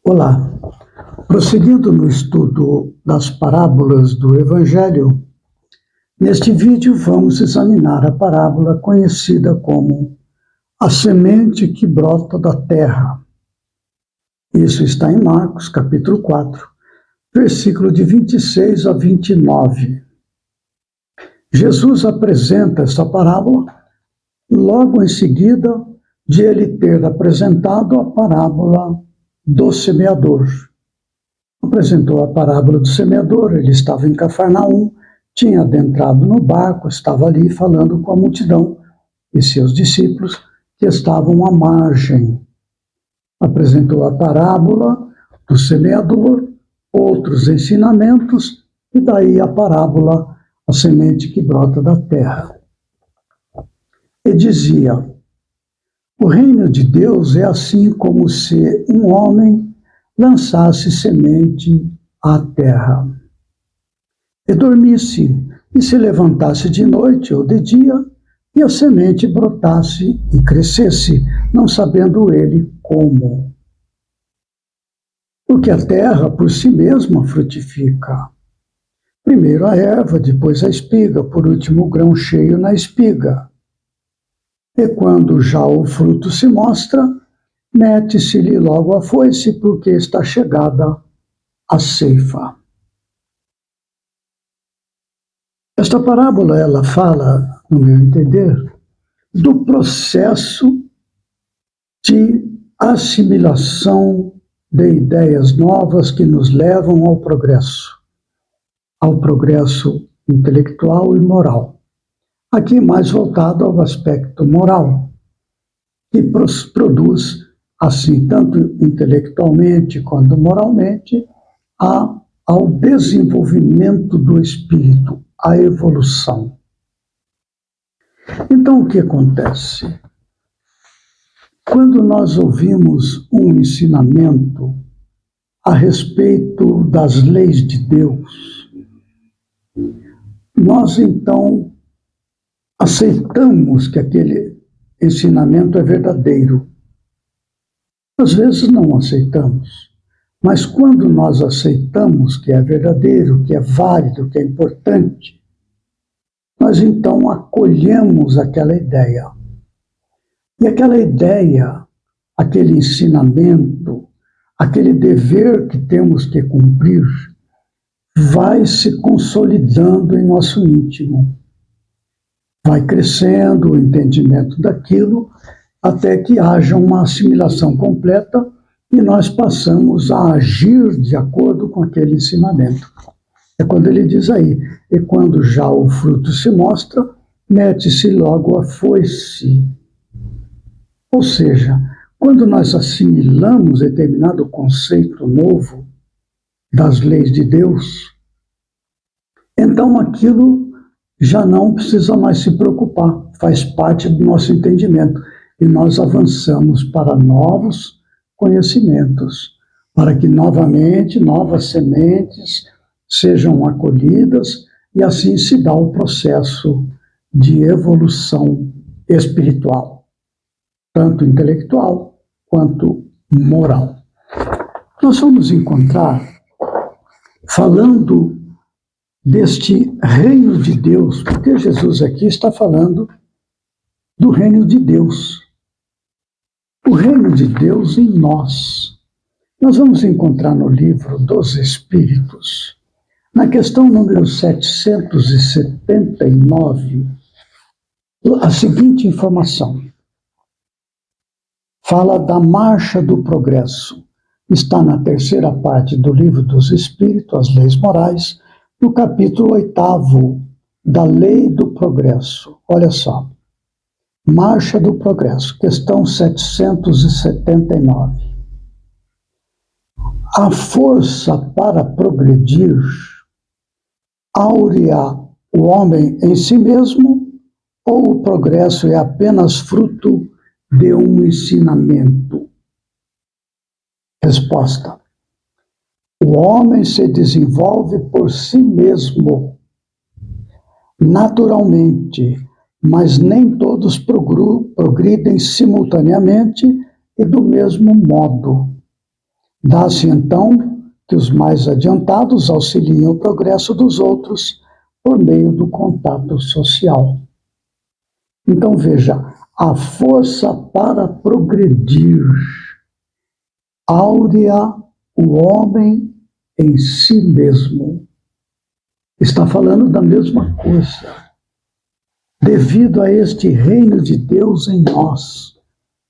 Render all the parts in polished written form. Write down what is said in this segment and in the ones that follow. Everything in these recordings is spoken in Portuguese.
Olá, prosseguindo no estudo das parábolas do Evangelho, neste vídeo vamos examinar a parábola conhecida como a semente que brota da terra. Isso está em Marcos, capítulo 4, versículo de 26 a 29. Jesus apresenta esta parábola logo em seguida de ele ter apresentado a parábola do semeador. Apresentou a parábola do semeador, ele estava em Cafarnaum, tinha adentrado no barco, estava ali falando com a multidão e seus discípulos que estavam à margem. Apresentou a parábola do semeador, outros ensinamentos, e daí a parábola, a semente que brota da terra. E dizia: o reino de Deus é assim como se um homem lançasse semente à terra, e dormisse, e se levantasse de noite ou de dia, e a semente brotasse e crescesse, não sabendo ele como. Porque a terra por si mesma frutifica. Primeiro a erva, depois a espiga, por último o grão cheio na espiga. E quando já o fruto se mostra, mete-se-lhe logo a foice, porque está chegada a ceifa. Esta parábola, ela fala, no meu entender, do processo de assimilação de ideias novas que nos levam ao progresso intelectual e moral. Aqui mais voltado ao aspecto moral, que produz, assim, tanto intelectualmente quanto moralmente, ao desenvolvimento do espírito, à evolução. Então, o que acontece? Quando nós ouvimos um ensinamento a respeito das leis de Deus, nós então aceitamos que aquele ensinamento é verdadeiro. Às vezes não aceitamos, mas quando nós aceitamos que é verdadeiro, que é válido, que é importante, nós então acolhemos aquela ideia. E aquela ideia, aquele ensinamento, aquele dever que temos que cumprir, vai se consolidando em nosso íntimo. Vai crescendo o entendimento daquilo até que haja uma assimilação completa e nós passamos a agir de acordo com aquele ensinamento. É quando ele diz aí, e quando já o fruto se mostra, mete-se logo a foice. Ou seja, quando nós assimilamos determinado conceito novo das leis de Deus, então aquilo já não precisa mais se preocupar, faz parte do nosso entendimento. E nós avançamos para novos conhecimentos, para que novamente novas sementes sejam acolhidas e assim se dá o processo de evolução espiritual, tanto intelectual quanto moral. Nós vamos encontrar, falando deste reino de Deus, porque Jesus aqui está falando do reino de Deus. O reino de Deus em nós. Nós vamos encontrar no livro dos Espíritos, na questão número 779, a seguinte informação. Fala da marcha do progresso. Está na terceira parte do livro dos Espíritos, as leis morais, no capítulo 8º da lei do progresso. Olha só. Marcha do progresso, questão 779. A força para progredir aurea o homem em si mesmo, ou o progresso é apenas fruto de um ensinamento? Resposta: o homem se desenvolve por si mesmo, naturalmente, mas nem todos progridem simultaneamente e do mesmo modo. Dá-se então que os mais adiantados auxiliem o progresso dos outros por meio do contato social. Então veja, a força para progredir áurea o homem em si mesmo. Está falando da mesma coisa. Devido a este reino de Deus em nós,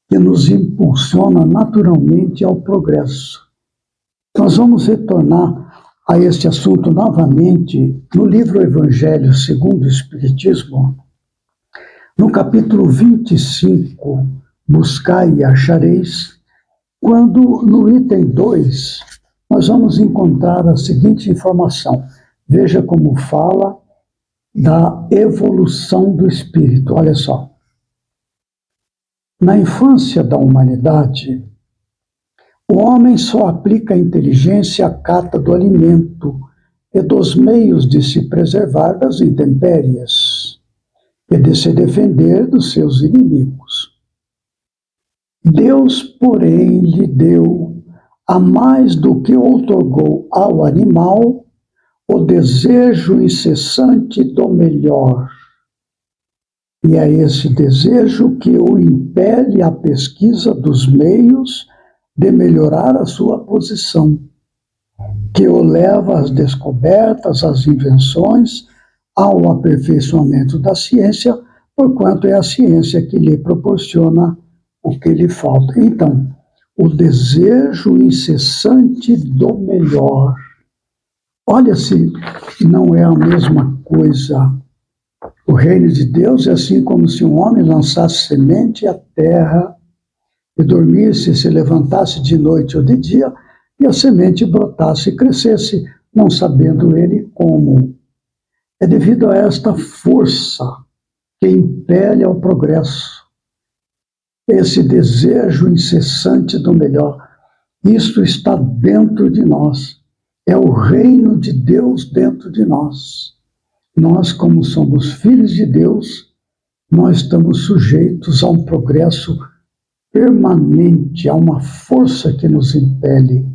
que nos impulsiona naturalmente ao progresso. Nós vamos retornar a este assunto novamente no livro Evangelho segundo o Espiritismo, no capítulo 25, Buscai e achareis, quando no item 2 nós vamos encontrar a seguinte informação. Veja como fala da evolução do espírito. Olha só. Na infância da humanidade, o homem só aplica a inteligência à cata do alimento e dos meios de se preservar das intempéries e de se defender dos seus inimigos. Deus, porém, lhe deu, a mais do que outorgou ao animal, o desejo incessante do melhor. E é esse desejo que o impele à pesquisa dos meios de melhorar a sua posição, que o leva às descobertas, às invenções, ao aperfeiçoamento da ciência, porquanto é a ciência que lhe proporciona o que lhe falta. Então, o desejo incessante do melhor. Olha se não é a mesma coisa. O reino de Deus é assim como se um homem lançasse semente à terra e dormisse, se levantasse de noite ou de dia, e a semente brotasse e crescesse, não sabendo ele como. É devido a esta força que impele ao progresso, esse desejo incessante do melhor. Isto está dentro de nós. É o reino de Deus dentro de nós. Nós, como somos filhos de Deus, nós estamos sujeitos a um progresso permanente, a uma força que nos impele.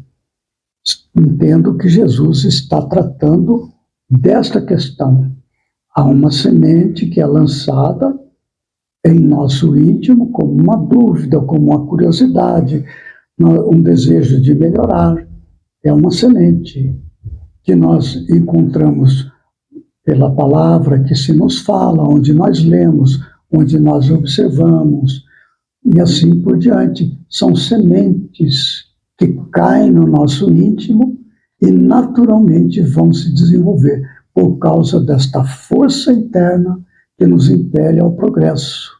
Entendo que Jesus está tratando desta questão. Há uma semente que é lançada em nosso íntimo como uma dúvida, como uma curiosidade, um desejo de melhorar. É uma semente que nós encontramos pela palavra que se nos fala, onde nós lemos, onde nós observamos, e assim por diante. São sementes que caem no nosso íntimo e naturalmente vão se desenvolver por causa desta força interna que nos impele ao progresso.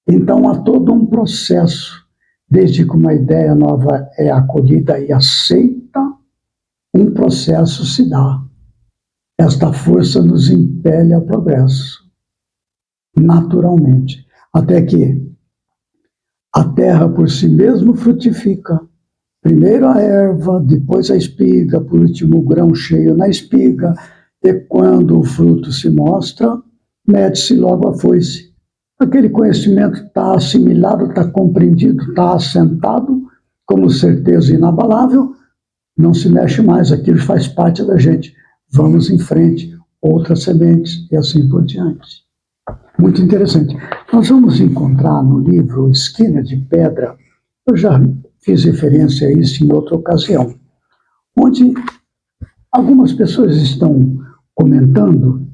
Então há todo um processo, desde que uma ideia nova é acolhida e aceita, um processo se dá. Esta força nos impele ao progresso, naturalmente, até que a terra por si mesma frutifica. Primeiro a erva, depois a espiga, por último o grão cheio na espiga, e quando o fruto se mostra, mete-se logo a foice. Aquele conhecimento está assimilado, está compreendido, está assentado, como certeza inabalável, não se mexe mais, aquilo faz parte da gente. Vamos em frente, outras sementes e assim por diante. Muito interessante. Nós vamos encontrar no livro Esquina de Pedra, eu já fiz referência a isso em outra ocasião, onde algumas pessoas estão comentando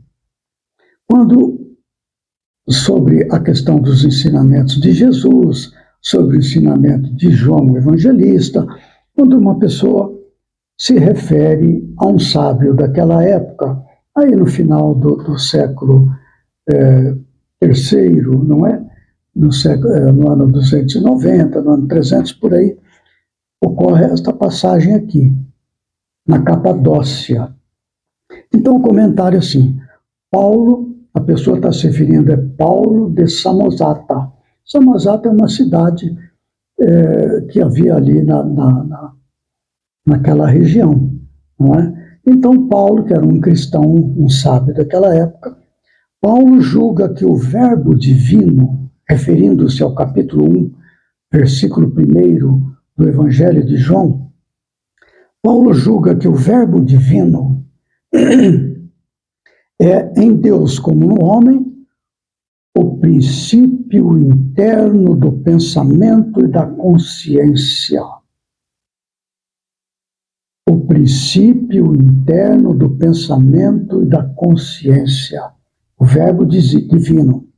sobre a questão dos ensinamentos de Jesus, sobre o ensinamento de João o Evangelista, quando uma pessoa se refere a um sábio daquela época, aí no final do século terceiro, não é? No ano 290, no ano 300, por aí, ocorre esta passagem aqui, na Capadócia. Então o comentário assim, Paulo, a pessoa está se referindo é Paulo de Samosata. Samosata é uma cidade que havia ali naquela região, não é? Então Paulo, que era um cristão, um sábio daquela época, Paulo julga que o verbo divino, referindo-se ao capítulo 1, versículo 1 do Evangelho de João, Paulo julga que o Verbo divino é, em Deus como no homem, o princípio interno do pensamento e da consciência. O princípio interno do pensamento e da consciência. O Verbo divino.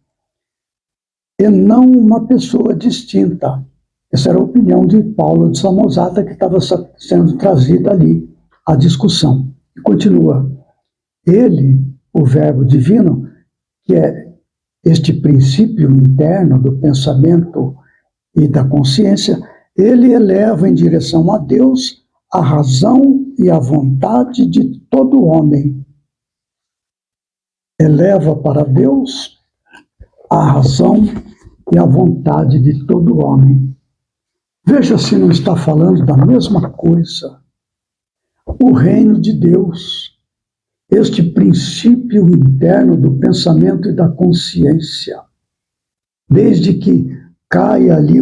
E não uma pessoa distinta. Essa era a opinião de Paulo de Samosata, que estava sendo trazida ali à discussão. E continua. Ele, o Verbo divino, que é este princípio interno do pensamento e da consciência, ele eleva em direção a Deus a razão e a vontade de todo homem. Eleva para Deus a razão e a vontade de todo homem. Veja se não está falando da mesma coisa. O reino de Deus, este princípio interno do pensamento e da consciência, desde que cai ali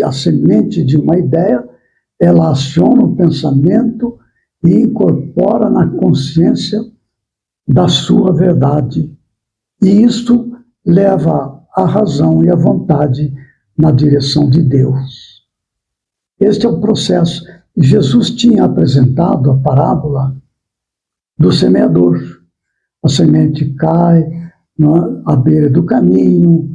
a semente de uma ideia, ela aciona o pensamento e incorpora na consciência da sua verdade. E isto leva a razão e a vontade na direção de Deus. Este é o processo. Jesus tinha apresentado a parábola do semeador. A semente cai à beira do caminho,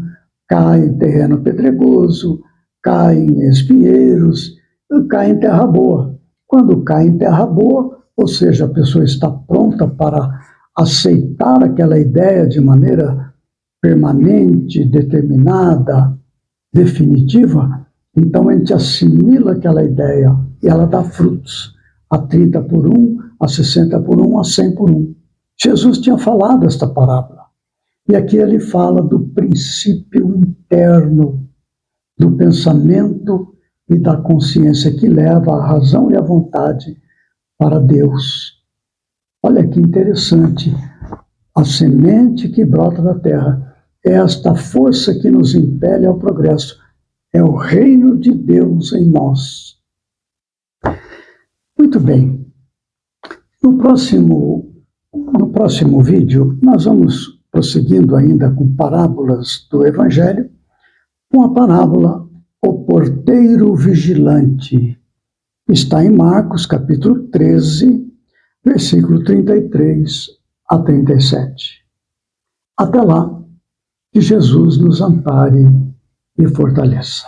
cai em terreno pedregoso, cai em espinheiros, cai em terra boa. Quando cai em terra boa, ou seja, a pessoa está pronta para aceitar aquela ideia de maneira permanente, determinada, definitiva, então a gente assimila aquela ideia e ela dá frutos, a 30 por 1, a 60 por 1, a 100 por 1. Jesus tinha falado esta parábola. E aqui ele fala do princípio interno do pensamento e da consciência que leva a razão e a vontade para Deus. Olha que interessante. A semente que brota da terra é esta força que nos impele ao progresso. É o reino de Deus em nós. Muito bem. No próximo vídeo, nós vamos prosseguindo ainda com parábolas do Evangelho, com a parábola O Porteiro Vigilante. Está em Marcos, capítulo 13, versículo 33 a 37. Até lá, que Jesus nos ampare e fortaleça.